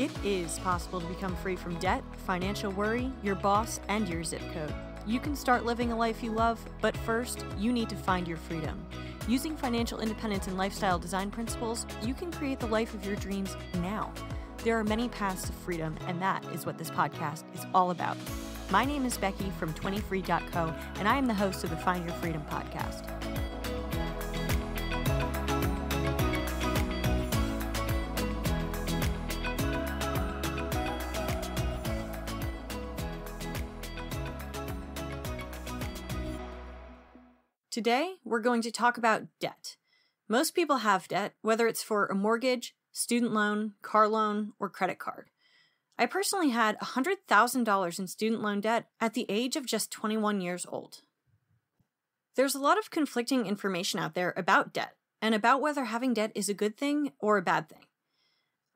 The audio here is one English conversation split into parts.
It is possible to become free from debt, financial worry, your boss, and your zip code. You can start living a life you love, but first, you need to find your freedom. Using financial independence and lifestyle design principles, you can create the life of your dreams now. There are many paths to freedom, and that is what this podcast is all about. My name is Becky from 20free.co, and I am the host of the Find Your Freedom podcast. Today, we're going to talk about debt. Most people have debt, whether it's for a mortgage, student loan, car loan, or credit card. I personally had $100,000 in student loan debt at the age of just 21 years old. There's a lot of conflicting information out there about debt, and about whether having debt is a good thing or a bad thing.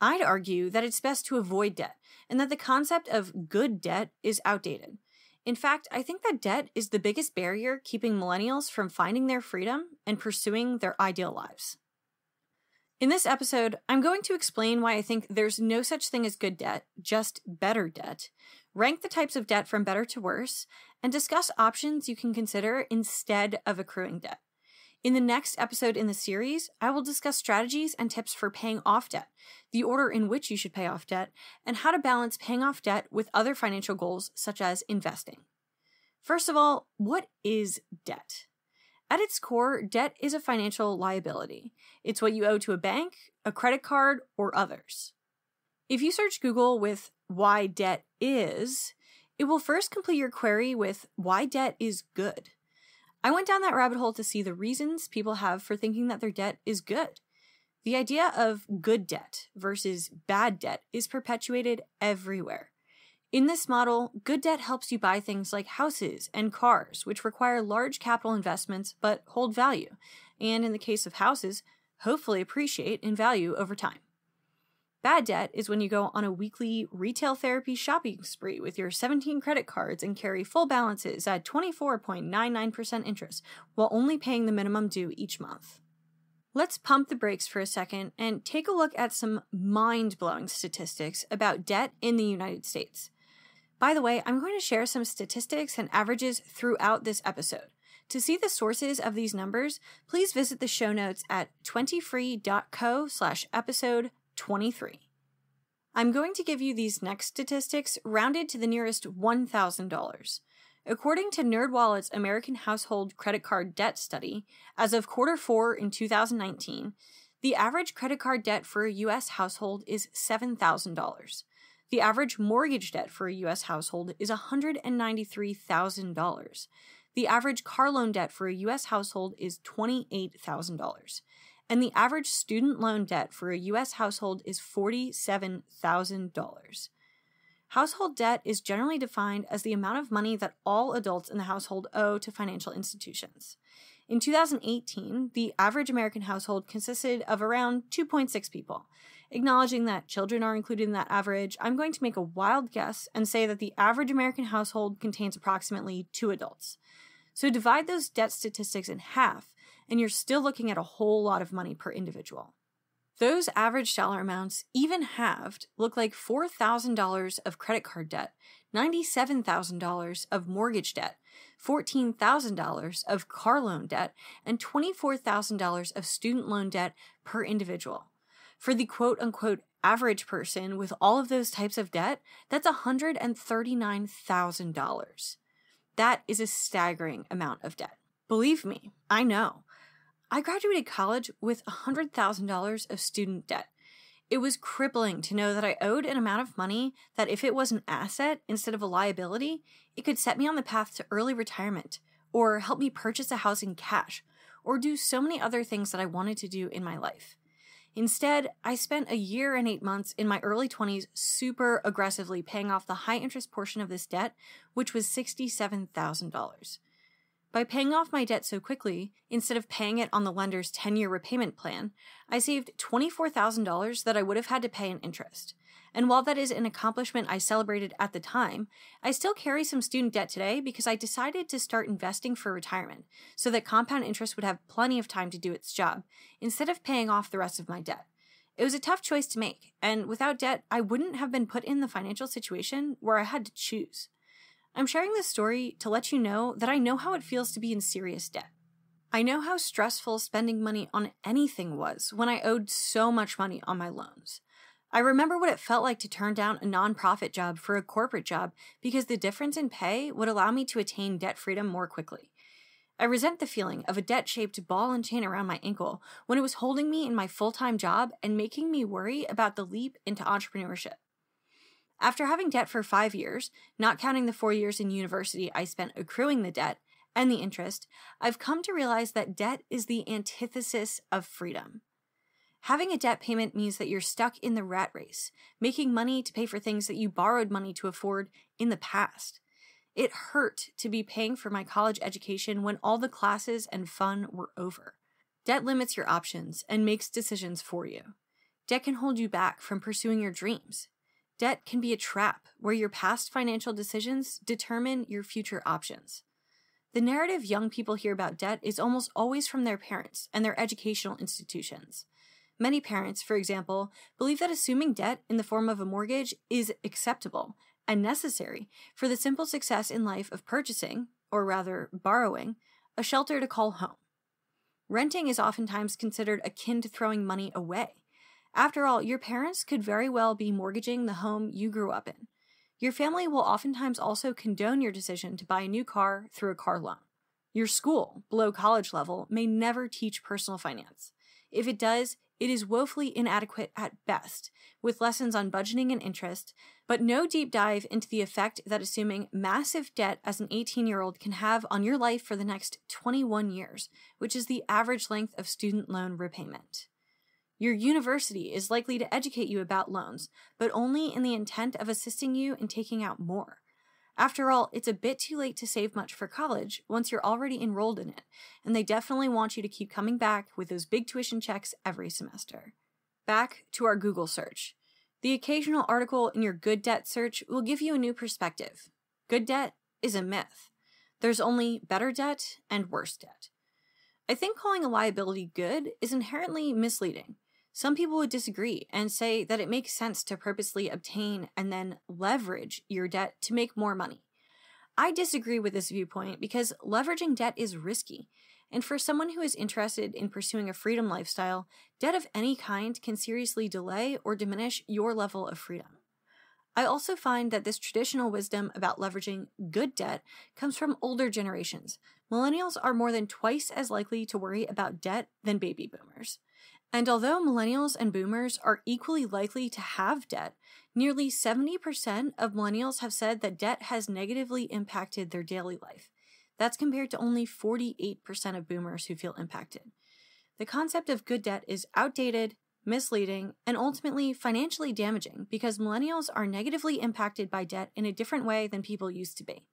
I'd argue that it's best to avoid debt, and that the concept of good debt is outdated. In fact, I think that debt is the biggest barrier keeping millennials from finding their freedom and pursuing their ideal lives. In this episode, I'm going to explain why I think there's no such thing as good debt, just better debt, rank the types of debt from better to worse, and discuss options you can consider instead of accruing debt. In the next episode in the series, I will discuss strategies and tips for paying off debt, the order in which you should pay off debt, and how to balance paying off debt with other financial goals such as investing. First of all, what is debt? At its core, debt is a financial liability. It's what you owe to a bank, a credit card, or others. If you search Google with why debt is, it will first complete your query with why debt is good. I went down that rabbit hole to see the reasons people have for thinking that their debt is good. The idea of good debt versus bad debt is perpetuated everywhere. In this model, good debt helps you buy things like houses and cars, which require large capital investments but hold value, and in the case of houses, hopefully appreciate in value over time. Bad debt is when you go on a weekly retail therapy shopping spree with your 17 credit cards and carry full balances at 24.99% interest while only paying the minimum due each month. Let's pump the brakes for a second and take a look at some mind-blowing statistics about debt in the United States. By the way, I'm going to share some statistics and averages throughout this episode. To see the sources of these numbers, please visit the show notes at 20free.co/episode 23. I'm going to give you these next statistics rounded to the nearest $1,000. According to NerdWallet's American Household Credit Card Debt Study, as of Q4 in 2019, the average credit card debt for a U.S. household is $7,000. The average mortgage debt for a U.S. household is $193,000. The average car loan debt for a U.S. household is $28,000. And the average student loan debt for a U.S. household is $47,000. Household debt is generally defined as the amount of money that all adults in the household owe to financial institutions. In 2018, the average American household consisted of around 2.6 people. Acknowledging that children are included in that average, I'm going to make a wild guess and say that the average American household contains approximately 2 adults. So divide those debt statistics in half, and you're still looking at a whole lot of money per individual. Those average dollar amounts, even halved, look like $4,000 of credit card debt, $97,000 of mortgage debt, $14,000 of car loan debt, and $24,000 of student loan debt per individual. For the quote-unquote average person with all of those types of debt, that's $139,000. That is a staggering amount of debt. Believe me, I know. I graduated college with $100,000 of student debt. It was crippling to know that I owed an amount of money that if it was an asset instead of a liability, it could set me on the path to early retirement, or help me purchase a house in cash, or do so many other things that I wanted to do in my life. Instead, I spent a year and 8 months in my early 20s super aggressively paying off the high interest portion of this debt, which was $67,000. By paying off my debt so quickly, instead of paying it on the lender's 10-year repayment plan, I saved $24,000 that I would have had to pay in interest. And while that is an accomplishment I celebrated at the time, I still carry some student debt today because I decided to start investing for retirement so that compound interest would have plenty of time to do its job, instead of paying off the rest of my debt. It was a tough choice to make, and without debt, I wouldn't have been put in the financial situation where I had to choose. I'm sharing this story to let you know that I know how it feels to be in serious debt. I know how stressful spending money on anything was when I owed so much money on my loans. I remember what it felt like to turn down a nonprofit job for a corporate job because the difference in pay would allow me to attain debt freedom more quickly. I resent the feeling of a debt-shaped ball and chain around my ankle when it was holding me in my full-time job and making me worry about the leap into entrepreneurship. After having debt for 5 years, not counting the 4 years in university I spent accruing the debt and the interest, I've come to realize that debt is the antithesis of freedom. Having a debt payment means that you're stuck in the rat race, making money to pay for things that you borrowed money to afford in the past. It hurt to be paying for my college education when all the classes and fun were over. Debt limits your options and makes decisions for you. Debt can hold you back from pursuing your dreams. Debt can be a trap where your past financial decisions determine your future options. The narrative young people hear about debt is almost always from their parents and their educational institutions. Many parents, for example, believe that assuming debt in the form of a mortgage is acceptable and necessary for the simple success in life of purchasing, or rather borrowing, a shelter to call home. Renting is oftentimes considered akin to throwing money away. After all, your parents could very well be mortgaging the home you grew up in. Your family will oftentimes also condone your decision to buy a new car through a car loan. Your school, below college level, may never teach personal finance. If it does, it is woefully inadequate at best, with lessons on budgeting and interest, but no deep dive into the effect that assuming massive debt as an 18-year-old can have on your life for the next 21 years, which is the average length of student loan repayment. Your university is likely to educate you about loans, but only in the intent of assisting you in taking out more. After all, it's a bit too late to save much for college once you're already enrolled in it, and they definitely want you to keep coming back with those big tuition checks every semester. Back to our Google search. The occasional article in your good debt search will give you a new perspective. Good debt is a myth. There's only better debt and worse debt. I think calling a liability good is inherently misleading. Some people would disagree and say that it makes sense to purposely obtain and then leverage your debt to make more money. I disagree with this viewpoint because leveraging debt is risky, and for someone who is interested in pursuing a freedom lifestyle, debt of any kind can seriously delay or diminish your level of freedom. I also find that this traditional wisdom about leveraging good debt comes from older generations. Millennials are more than twice as likely to worry about debt than baby boomers. And although millennials and boomers are equally likely to have debt, nearly 70% of millennials have said that debt has negatively impacted their daily life. That's compared to only 48% of boomers who feel impacted. The concept of good debt is outdated, misleading, and ultimately financially damaging because millennials are negatively impacted by debt in a different way than people used to be.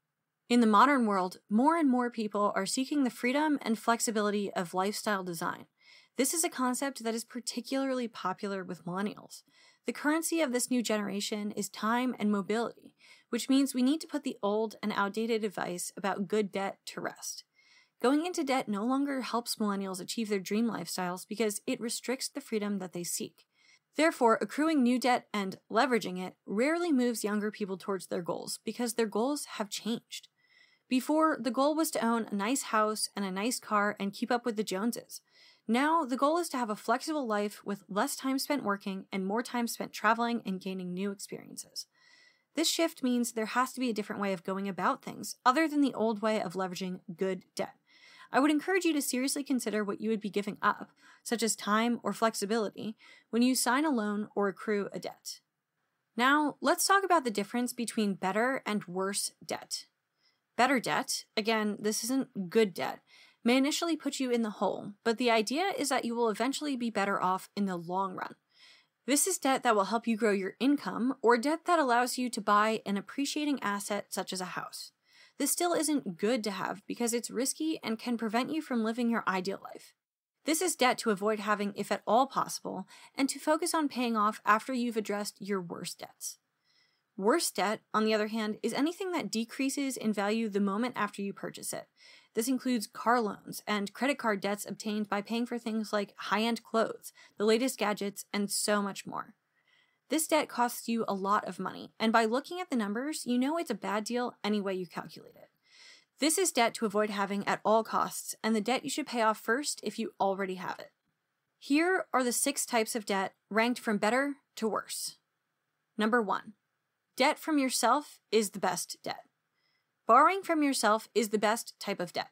In the modern world, more and more people are seeking the freedom and flexibility of lifestyle design. This is a concept that is particularly popular with millennials. The currency of this new generation is time and mobility, which means we need to put the old and outdated advice about good debt to rest. Going into debt no longer helps millennials achieve their dream lifestyles because it restricts the freedom that they seek. Therefore, accruing new debt and leveraging it rarely moves younger people towards their goals because their goals have changed. Before, the goal was to own a nice house and a nice car and keep up with the Joneses. Now, the goal is to have a flexible life with less time spent working and more time spent traveling and gaining new experiences. This shift means there has to be a different way of going about things, other than the old way of leveraging good debt. I would encourage you to seriously consider what you would be giving up, such as time or flexibility, when you sign a loan or accrue a debt. Now, let's talk about the difference between better and worse debt. Better debt, again, this isn't good debt, may initially put you in the hole, but the idea is that you will eventually be better off in the long run. This is debt that will help you grow your income, or debt that allows you to buy an appreciating asset such as a house. This still isn't good to have because it's risky and can prevent you from living your ideal life. This is debt to avoid having if at all possible, and to focus on paying off after you've addressed your worst debts. Worse debt, on the other hand, is anything that decreases in value the moment after you purchase it. This includes car loans and credit card debts obtained by paying for things like high-end clothes, the latest gadgets, and so much more. This debt costs you a lot of money, and by looking at the numbers, you know it's a bad deal any way you calculate it. This is debt to avoid having at all costs, and the debt you should pay off first if you already have it. Here are the 6 types of debt ranked from better to worse. Number 1. Debt from yourself is the best debt. Borrowing from yourself is the best type of debt.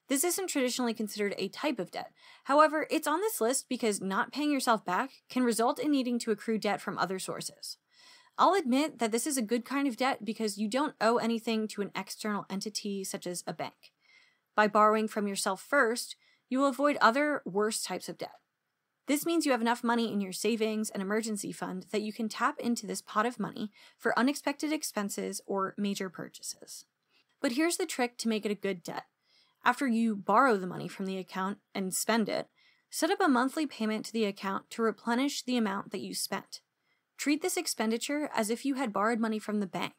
This isn't traditionally considered a type of debt. However, it's on this list because not paying yourself back can result in needing to accrue debt from other sources. I'll admit that this is a good kind of debt because you don't owe anything to an external entity such as a bank. By borrowing from yourself first, you will avoid other worse types of debt. This means you have enough money in your savings and emergency fund that you can tap into this pot of money for unexpected expenses or major purchases. But here's the trick to make it a good debt. After you borrow the money from the account and spend it, set up a monthly payment to the account to replenish the amount that you spent. Treat this expenditure as if you had borrowed money from the bank.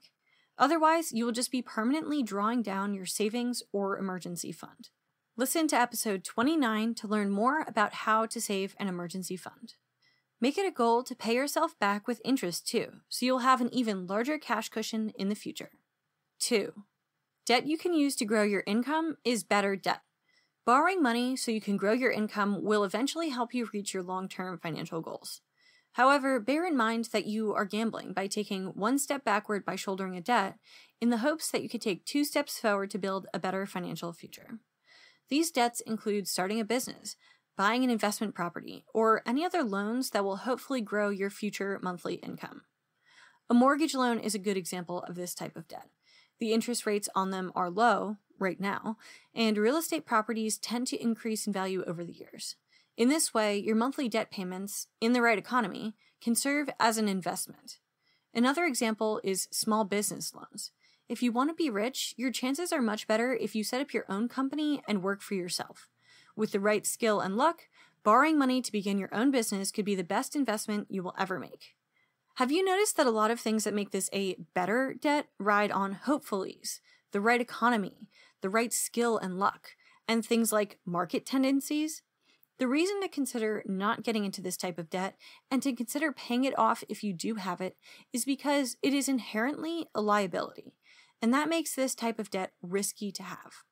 Otherwise, you will just be permanently drawing down your savings or emergency fund. Listen to episode 29 to learn more about how to save an emergency fund. Make it a goal to pay yourself back with interest too, so you'll have an even larger cash cushion in the future. 2. Debt you can use to grow your income is better debt. Borrowing money so you can grow your income will eventually help you reach your long-term financial goals. However, bear in mind that you are gambling by taking one step backward by shouldering a debt in the hopes that you could take 2 steps forward to build a better financial future. These debts include starting a business, buying an investment property, or any other loans that will hopefully grow your future monthly income. A mortgage loan is a good example of this type of debt. The interest rates on them are low right now, and real estate properties tend to increase in value over the years. In this way, your monthly debt payments, in the right economy, can serve as an investment. Another example is small business loans. If you want to be rich, your chances are much better if you set up your own company and work for yourself. With the right skill and luck, borrowing money to begin your own business could be the best investment you will ever make. Have you noticed that a lot of things that make this a better debt ride on hopefullys, the right economy, the right skill and luck, and things like market tendencies? The reason to consider not getting into this type of debt and to consider paying it off if you do have it is because it is inherently a liability, and that makes this type of debt risky to have.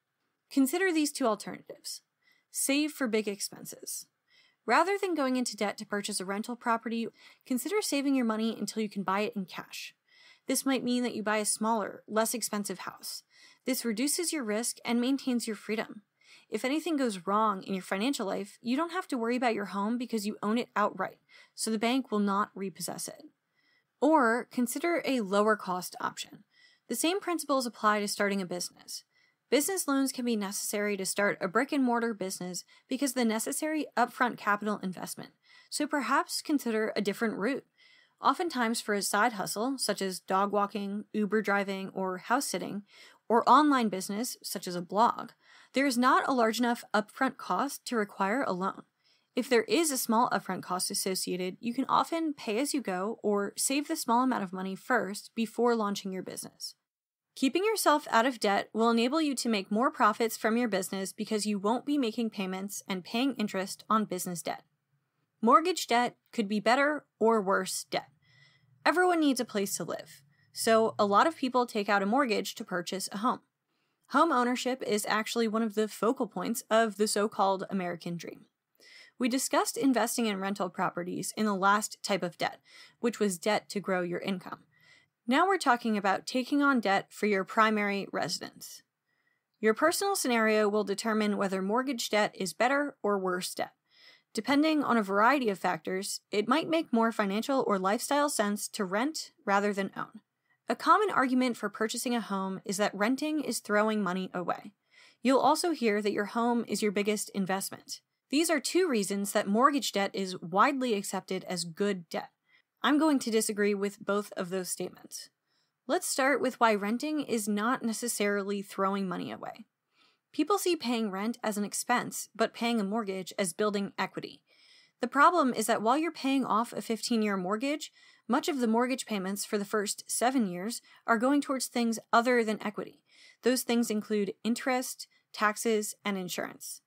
Consider these 2 alternatives. Save for big expenses. Rather than going into debt to purchase a rental property, consider saving your money until you can buy it in cash. This might mean that you buy a smaller, less expensive house. This reduces your risk and maintains your freedom. If anything goes wrong in your financial life, you don't have to worry about your home because you own it outright, so the bank will not repossess it. Or consider a lower cost option. The same principles apply to starting a business. Business loans can be necessary to start a brick-and-mortar business because of the necessary upfront capital investment, so perhaps consider a different route. Oftentimes for a side hustle, such as dog walking, Uber driving, or house sitting, or online business, such as a blog, there is not a large enough upfront cost to require a loan. If there is a small upfront cost associated, you can often pay as you go or save the small amount of money first before launching your business. Keeping yourself out of debt will enable you to make more profits from your business because you won't be making payments and paying interest on business debt. Mortgage debt could be better or worse debt. Everyone needs a place to live, so a lot of people take out a mortgage to purchase a home. Home ownership is actually one of the focal points of the so-called American dream. We discussed investing in rental properties in the last type of debt, which was debt to grow your income. Now we're talking about taking on debt for your primary residence. Your personal scenario will determine whether mortgage debt is better or worse debt. Depending on a variety of factors, it might make more financial or lifestyle sense to rent rather than own. A common argument for purchasing a home is that renting is throwing money away. You'll also hear that your home is your biggest investment. These are 2 reasons that mortgage debt is widely accepted as good debt. I'm going to disagree with both of those statements. Let's start with why renting is not necessarily throwing money away. People see paying rent as an expense, but paying a mortgage as building equity. The problem is that while you're paying off a 15-year mortgage, Much of the mortgage payments for the first 7 years are going towards things other than equity. Those things include interest, taxes, and insurance.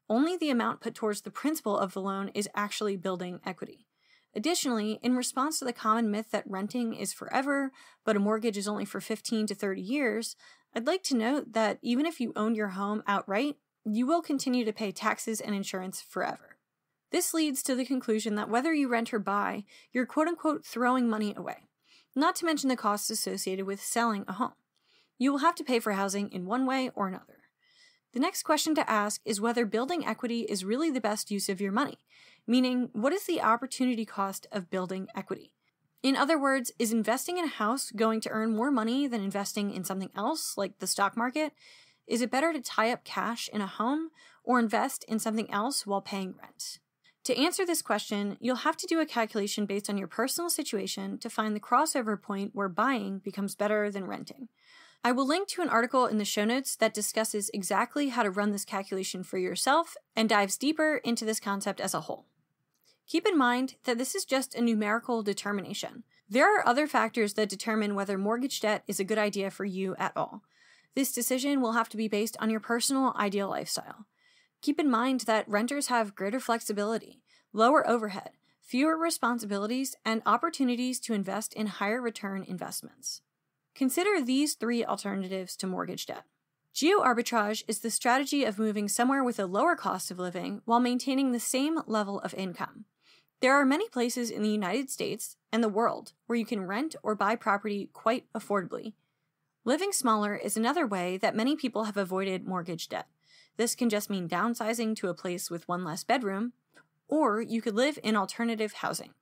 Only the amount put towards the principal of the loan is actually building equity. Additionally, in response to the common myth that renting is forever, but a mortgage is only for 15 to 30 years, I'd like to note that even if you own your home outright, you will continue to pay taxes and insurance forever. This leads to the conclusion that whether you rent or buy, you're quote-unquote throwing money away, not to mention the costs associated with selling a home. You will have to pay for housing in one way or another. The next question to ask is whether building equity is really the best use of your money, meaning what is the opportunity cost of building equity? In other words, is investing in a house going to earn more money than investing in something else, like the stock market? Is it better to tie up cash in a home or invest in something else while paying rent? To answer this question, you'll have to do a calculation based on your personal situation to find the crossover point where buying becomes better than renting. I will link to an article in the show notes that discusses exactly how to run this calculation for yourself and dives deeper into this concept as a whole. Keep in mind that this is just a numerical determination. There are other factors that determine whether mortgage debt is a good idea for you at all. This decision will have to be based on your personal ideal lifestyle. Keep in mind that renters have greater flexibility, lower overhead, fewer responsibilities, and opportunities to invest in higher return investments. Consider these 3 alternatives to mortgage debt. Geo-arbitrage is the strategy of moving somewhere with a lower cost of living while maintaining the same level of income. There are many places in the United States and the world where you can rent or buy property quite affordably. Living smaller is another way that many people have avoided mortgage debt. This can just mean downsizing to a place with one less bedroom, or you could live in alternative housing.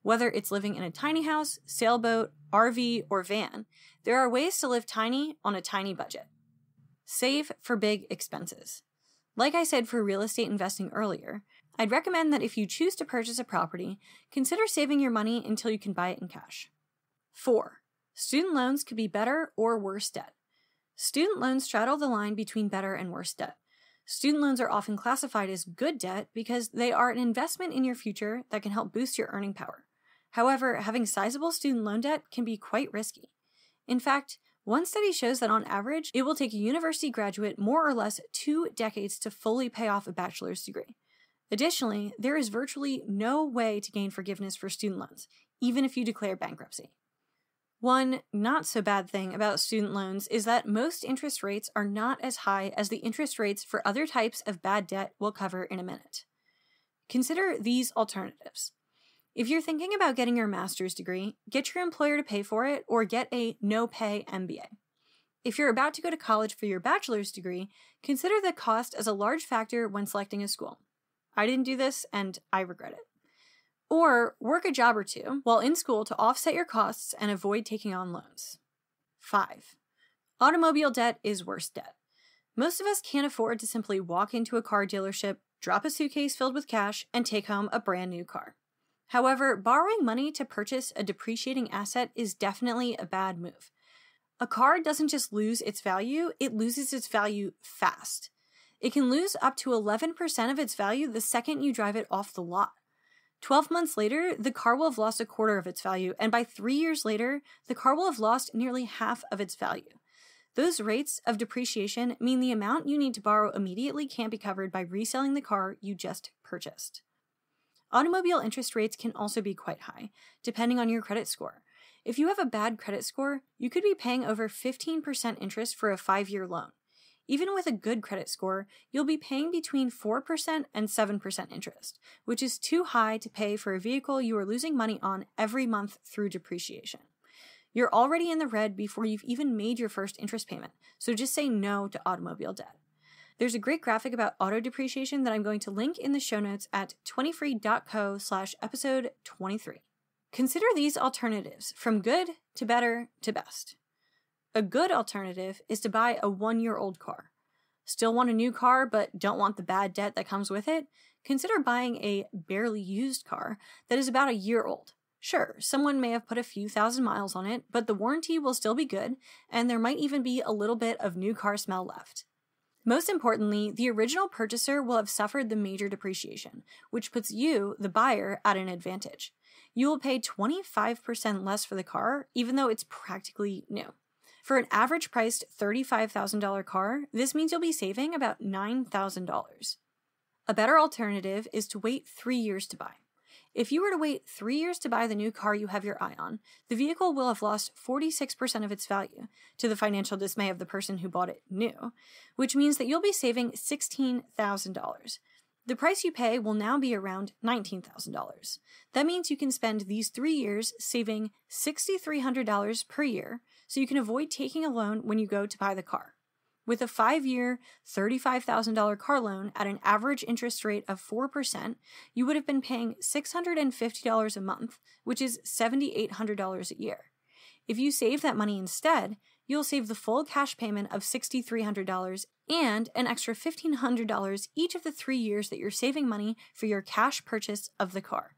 Whether it's living in a tiny house, sailboat, RV, or van, there are ways to live tiny on a tiny budget. Save for big expenses. Like I said for real estate investing earlier, I'd recommend that if you choose to purchase a property, consider saving your money until you can buy it in cash. 4. Student loans could be better or worse debt. Student loans straddle the line between better and worse debt. Student loans are often classified as good debt because they are an investment in your future that can help boost your earning power. However, having sizable student loan debt can be quite risky. In fact, one study shows that on average, it will take a university graduate more or less 2 decades to fully pay off a bachelor's degree. Additionally, there is virtually no way to gain forgiveness for student loans, even if you declare bankruptcy. One not-so-bad thing about student loans is that most interest rates are not as high as the interest rates for other types of bad debt we'll cover in a minute. Consider these alternatives. If you're thinking about getting your master's degree, get your employer to pay for it or get a no-pay MBA. If you're about to go to college for your bachelor's degree, consider the cost as a large factor when selecting a school. I didn't do this, and I regret it. Or work a job or 2 while in school to offset your costs and avoid taking on loans. 5. Automobile debt is worse debt. Most of us can't afford to simply walk into a car dealership, drop a suitcase filled with cash, and take home a brand new car. However, borrowing money to purchase a depreciating asset is definitely a bad move. A car doesn't just lose its value, it loses its value fast. It can lose up to 11% of its value the second you drive it off the lot. 12 months later, the car will have lost 1/4 of its value, and by 3 years later, the car will have lost nearly half of its value. Those rates of depreciation mean the amount you need to borrow immediately can't be covered by reselling the car you just purchased. Automobile interest rates can also be quite high, depending on your credit score. If you have a bad credit score, you could be paying over 15% interest for a 5-year loan. Even with a good credit score, you'll be paying between 4% and 7% interest, which is too high to pay for a vehicle you are losing money on every month through depreciation. You're already in the red before you've even made your first interest payment, so just say no to automobile debt. There's a great graphic about auto depreciation that I'm going to link in the show notes at 20free.co/episode 23. Consider these alternatives from good to better to best. A good alternative is to buy a 1-year-old car. Still want a new car but don't want the bad debt that comes with it? Consider buying a barely used car that is about a year old. Sure, someone may have put a few thousand miles on it, but the warranty will still be good, and there might even be a little bit of new car smell left. Most importantly, the original purchaser will have suffered the major depreciation, which puts you, the buyer, at an advantage. You will pay 25% less for the car, even though it's practically new. For an average-priced $35,000 car, this means you'll be saving about $9,000. A better alternative is to wait 3 years to buy. If you were to wait 3 years to buy the new car you have your eye on, the vehicle will have lost 46% of its value, to the financial dismay of the person who bought it new, which means that you'll be saving $16,000. The price you pay will now be around $19,000. That means you can spend these 3 years saving $6,300 per year, so you can avoid taking a loan when you go to buy the car. With a 5-year, $35,000 car loan at an average interest rate of 4%, you would have been paying $650 a month, which is $7,800 a year. If you save that money instead, you'll save the full cash payment of $6,300 and an extra $1,500 each of the 3 years that you're saving money for your cash purchase of the car.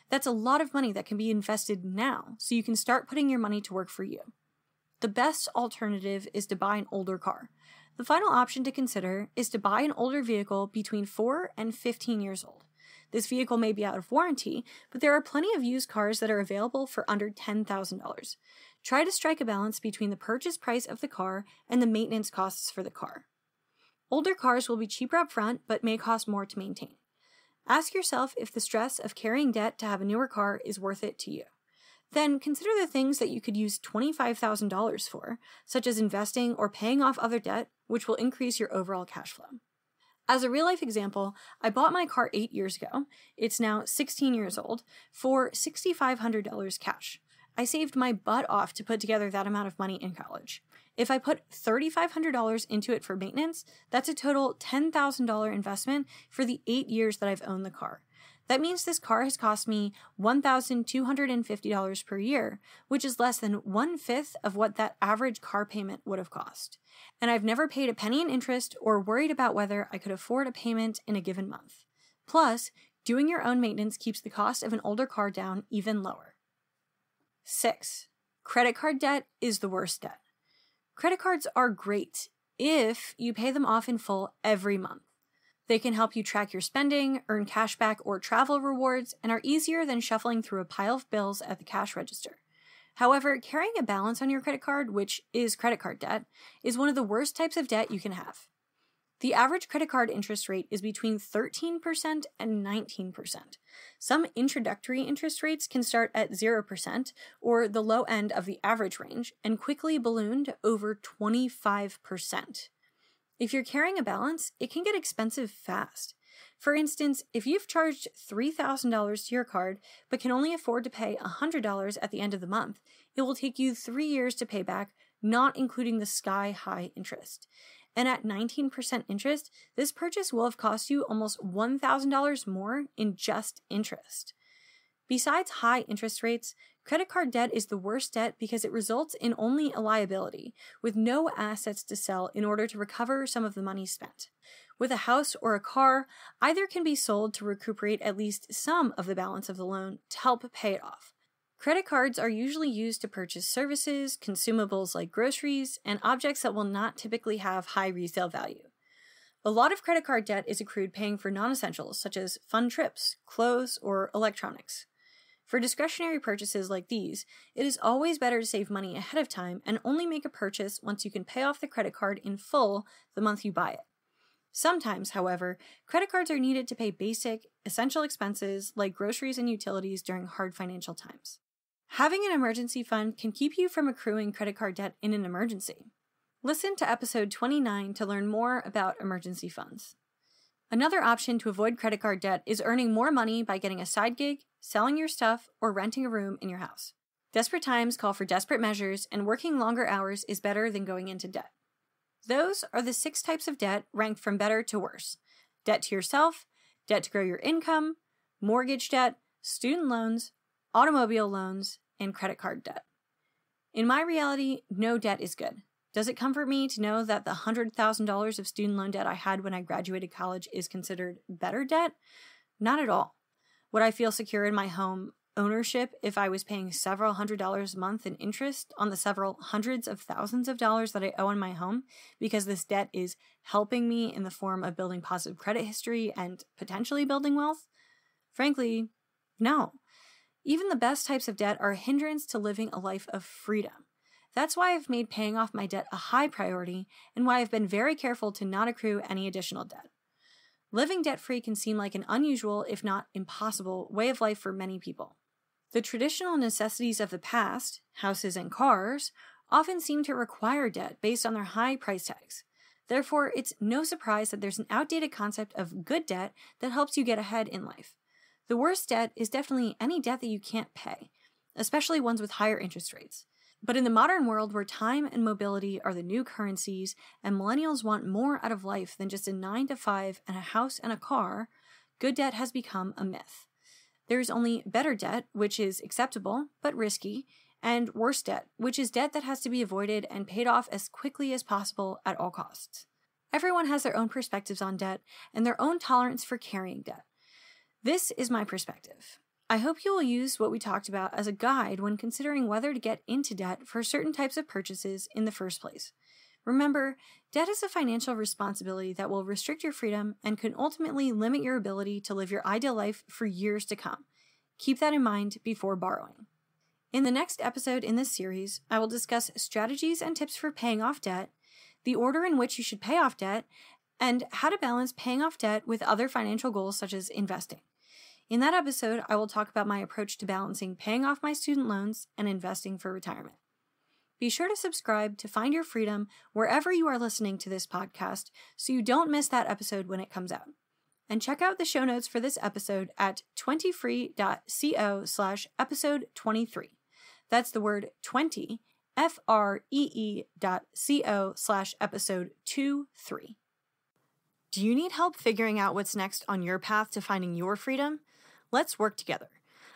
That's a lot of money that can be invested now, so you can start putting your money to work for you. The best alternative is to buy an older car. The final option to consider is to buy an older vehicle between 4 and 15 years old. This vehicle may be out of warranty, but there are plenty of used cars that are available for under $10,000. Try to strike a balance between the purchase price of the car and the maintenance costs for the car. Older cars will be cheaper up front, but may cost more to maintain. Ask yourself if the stress of carrying debt to have a newer car is worth it to you. Then consider the things that you could use $25,000 for, such as investing or paying off other debt, which will increase your overall cash flow. As a real-life example, I bought my car 8 years ago, it's now 16 years old, for $6,500 cash. I saved my butt off to put together that amount of money in college. If I put $3,500 into it for maintenance, that's a total $10,000 investment for the 8 years that I've owned the car. That means this car has cost me $1,250 per year, which is less than 1/5 of what that average car payment would have cost. And I've never paid a penny in interest or worried about whether I could afford a payment in a given month. Plus, doing your own maintenance keeps the cost of an older car down even lower. 6. Credit card debt is the worst debt. Credit cards are great if you pay them off in full every month. They can help you track your spending, earn cash back or travel rewards, and are easier than shuffling through a pile of bills at the cash register. However, carrying a balance on your credit card, which is credit card debt, is one of the worst types of debt you can have. The average credit card interest rate is between 13% and 19%. Some introductory interest rates can start at 0%, or the low end of the average range, and quickly balloon to over 25%. If you're carrying a balance, it can get expensive fast. For instance, if you've charged $3,000 to your card but can only afford to pay $100 at the end of the month, it will take you 3 years to pay back, not including the sky-high interest. And at 19% interest, this purchase will have cost you almost $1,000 more in just interest. Besides high interest rates, credit card debt is the worst debt because it results in only a liability, with no assets to sell in order to recover some of the money spent. With a house or a car, either can be sold to recuperate at least some of the balance of the loan to help pay it off. Credit cards are usually used to purchase services, consumables like groceries, and objects that will not typically have high resale value. A lot of credit card debt is accrued paying for non-essentials such as fun trips, clothes, or electronics. For discretionary purchases like these, it is always better to save money ahead of time and only make a purchase once you can pay off the credit card in full the month you buy it. Sometimes, however, credit cards are needed to pay basic, essential expenses like groceries and utilities during hard financial times. Having an emergency fund can keep you from accruing credit card debt in an emergency. Listen to episode 29 to learn more about emergency funds. Another option to avoid credit card debt is earning more money by getting a side gig, selling your stuff, or renting a room in your house. Desperate times call for desperate measures, and working longer hours is better than going into debt. Those are the 6 types of debt ranked from better to worse: debt to yourself, debt to grow your income, mortgage debt, student loans, automobile loans, and credit card debt. In my reality, no debt is good. Does it comfort me to know that the $100,000 of student loan debt I had when I graduated college is considered better debt? Not at all. Would I feel secure in my home? ownership if I was paying several $100s a month in interest on the several hundreds of thousands of dollars that I owe on my home, because this debt is helping me in the form of building positive credit history and potentially building wealth? Frankly, no. Even the best types of debt are a hindrance to living a life of freedom. That's why I've made paying off my debt a high priority and why I've been very careful to not accrue any additional debt. Living debt-free can seem like an unusual, if not impossible, way of life for many people. The traditional necessities of the past, houses and cars, often seem to require debt based on their high price tags. Therefore, it's no surprise that there's an outdated concept of good debt that helps you get ahead in life. The worst debt is definitely any debt that you can't pay, especially ones with higher interest rates. But in the modern world where time and mobility are the new currencies and millennials want more out of life than just a 9-to-5 and a house and a car, good debt has become a myth. There is only better debt, which is acceptable but risky, and worse debt, which is debt that has to be avoided and paid off as quickly as possible at all costs. Everyone has their own perspectives on debt and their own tolerance for carrying debt. This is my perspective. I hope you will use what we talked about as a guide when considering whether to get into debt for certain types of purchases in the first place. Remember, debt is a financial responsibility that will restrict your freedom and can ultimately limit your ability to live your ideal life for years to come. Keep that in mind before borrowing. In the next episode in this series, I will discuss strategies and tips for paying off debt, the order in which you should pay off debt, and how to balance paying off debt with other financial goals such as investing. In that episode, I will talk about my approach to balancing paying off my student loans and investing for retirement. Be sure to subscribe to Find Your Freedom wherever you are listening to this podcast so you don't miss that episode when it comes out. And check out the show notes for this episode at 20free.co/episode 23. That's the word 20, FREE.co/episode 23. Do you need help figuring out what's next on your path to finding your freedom? Let's work together.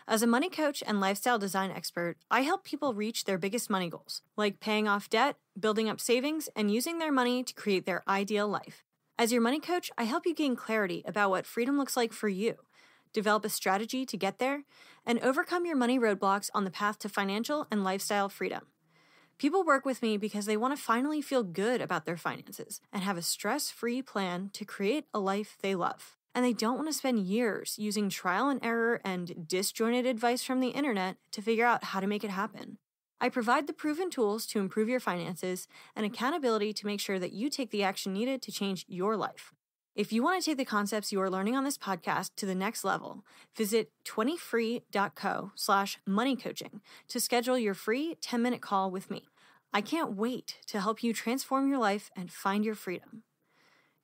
As a money coach and lifestyle design expert, I help people reach their biggest money goals, like paying off debt, building up savings, and using their money to create their ideal life. As your money coach, I help you gain clarity about what freedom looks like for you, develop a strategy to get there, and overcome your money roadblocks on the path to financial and lifestyle freedom. People work with me because they want to finally feel good about their finances and have a stress-free plan to create a life they love. And they don't want to spend years using trial and error and disjointed advice from the internet to figure out how to make it happen. I provide the proven tools to improve your finances and accountability to make sure that you take the action needed to change your life. If you want to take the concepts you are learning on this podcast to the next level, visit 20free.co/moneycoaching to schedule your free 10-minute call with me. I can't wait to help you transform your life and find your freedom.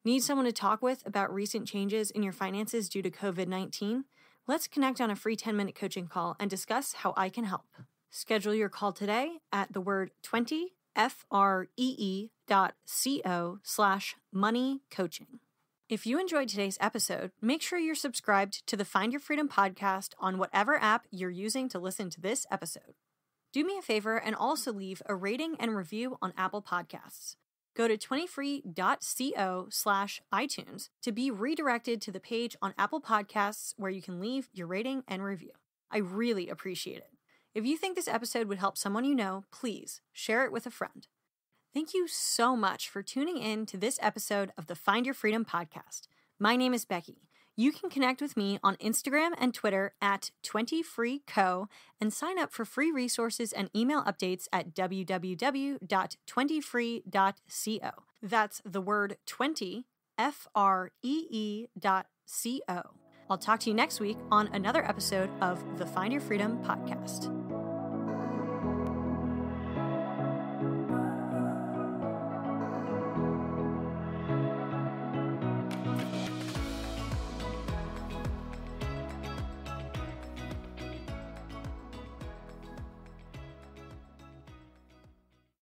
Need someone to talk with about recent changes in your finances due to COVID-19? Let's connect on a free 10-minute coaching call and discuss how I can help. Schedule your call today at the word 20, FREE.co/moneycoaching. If you enjoyed today's episode, make sure you're subscribed to the Find Your Freedom podcast on whatever app you're using to listen to this episode. Do me a favor and also leave a rating and review on Apple Podcasts. Go to 20free.co/iTunes to be redirected to the page on Apple Podcasts where you can leave your rating and review. I really appreciate it. If you think this episode would help someone you know, please share it with a friend. Thank you so much for tuning in to this episode of the Find Your Freedom podcast. My name is Becky. You can connect with me on Instagram and Twitter at 20freeco and sign up for free resources and email updates at www.20free.co. That's the word 20, FREE.co. I'll talk to you next week on another episode of the Find Your Freedom podcast.